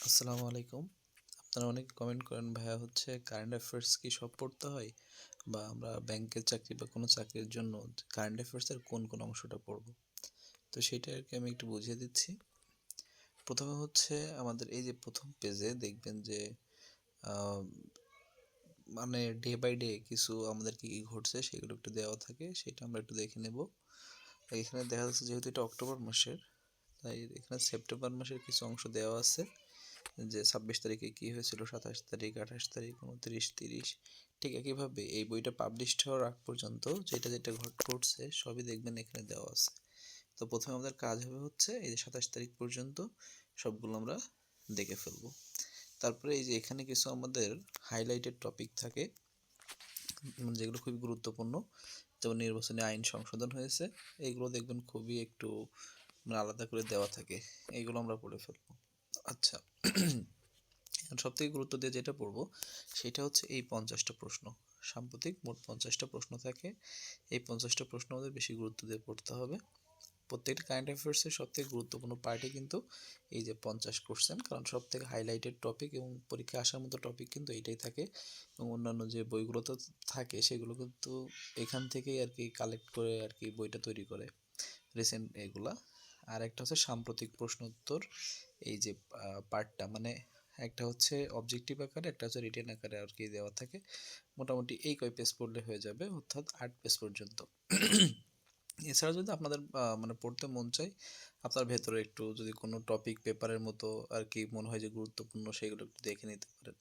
আসসালামু আলাইকুম। আপনারা অনেক কমেন্ট করেন ভাইয়া হচ্ছে কারেন্ট অ্যাফেয়ার্স কি সব পড়তে হয়? বা আমরা ব্যাংকের চাকরি বা কোনো চাকরির জন্য কারেন্ট অ্যাফেয়ার্সের কোন অংশটা পড়ব? তো সেটা আরকি আমি একটু বুঝিয়ে দিচ্ছি। প্রথমে হচ্ছে আমাদের এই যে প্রথম পেজে দেখবেন যে আ মানে ডে বাই ডে কিছু আমাদের কি ঘটছে সেগুলো একটু দেওয়া থাকে। সেটা আমরা একটু দেখে নেব। এখানে দেখা যাচ্ছে যেহেতু এটা অক্টোবর মাসের, তাই এখানে সেপ্টেম্বর মাসের কিছু অংশ দেওয়া আছে। যে ২৬ তারিখে কী হয়েছিল, ২৭ তারিখ, ২৮ তারিখ, ২৯, ৩০, ঠিক একইভাবে এই বইটা পাবলিশড হওয়ার আগ পর্যন্ত যেটা ঘটছে সবই দেখবেন এখানে দেওয়া আছে। তো প্রথমে আমাদের কাজ হবে হচ্ছে এই যে ২৭ তারিখ পর্যন্ত সবগুলো আমরা দেখে ফেলবো। তারপরে এই যে এখানে কিছু আমাদের হাইলাইটেড টপিক থাকে যেগুলো খুবই গুরুত্বপূর্ণ, যেমন নির্বাচনী আইন সংশোধন হয়েছে, এইগুলো দেখবেন খুবই একটু আলাদা করে দেওয়া থাকে, এইগুলো আমরা পড়ে ফেলবো। আচ্ছা, সবথেকে গুরুত্ব দিয়ে যেটা পড়বো সেটা হচ্ছে এই 50টা প্রশ্ন। সাম্প্রতিক মোট 50টা প্রশ্ন থাকে। এই 50টা প্রশ্ন আমাদের বেশি গুরুত্ব দিয়ে পড়তে হবে। প্রত্যেকটা কারেন্ট অ্যাফেয়ার্সের সবথেকে গুরুত্বপূর্ণ পার্টই কিন্তু এই যে 50 কোশ্চেন, কারণ সবথেকে হাইলাইটেড টপিক এবং পরীক্ষায় আসার মতো টপিক কিন্তু এইটাই থাকে। এবং অন্যান্য যে বইগুলোতে থাকে সেগুলো কিন্তু এখান থেকেই আর কি কালেক্ট করে আর কি বইটা তৈরি করে রিসেন্ট এগুলা। আর একটা হচ্ছে সাম্প্রতিক প্রশ্ন উত্তর, এই যে পার্টটা মানে একটা হচ্ছে অবজেক্টিভ আকারে, একটা হচ্ছে রিটেন আকারে আর কি দেওয়া থাকে। মোটামুটি এই কয় পেজ পড়লে হয়ে যাবে, অর্থাৎ 8 পেজ পর্যন্ত। এছাড়া যদি আপনাদের মানে পড়তে মন চায়, আপনার ভেতরে একটু যদি কোনো টপিক পেপারের মতো আর কি মনে হয় যে গুরুত্বপূর্ণ, সেগুলো একটু দেখে নিতে পারেন।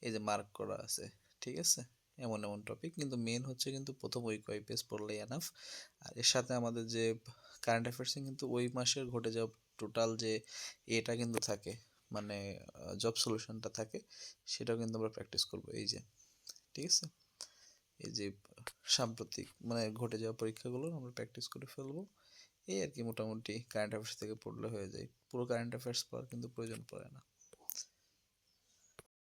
এই যে মার্ক করা আছে, ঠিক আছে, এমন এমন টপিক, কিন্তু মেন হচ্ছে কিন্তু প্রথম ওই কয় পেজ পড়লেই এনাফ। আর এর সাথে আমাদের যে কারেন্ট অ্যাফেয়ার্সে কিন্তু ওই মাসের ঘটে যাওয়া টোটাল যে এটা কিন্তু থাকে, মানে জব সলিউশনটা থাকে, সেটাও কিন্তু আমরা প্র্যাকটিস করবো। এই যে, ঠিক আছে, এই যে সাম্প্রতিক মানে ঘটে যাওয়া পরীক্ষাগুলো আমরা প্র্যাকটিস করে ফেলবো। এই আর কি মোটামুটি কারেন্ট অ্যাফেয়ার্স থেকে পড়লে হয়ে যায়, পুরো কারেন্ট অ্যাফেয়ার্স পড়ার কিন্তু প্রয়োজন পড়ে না।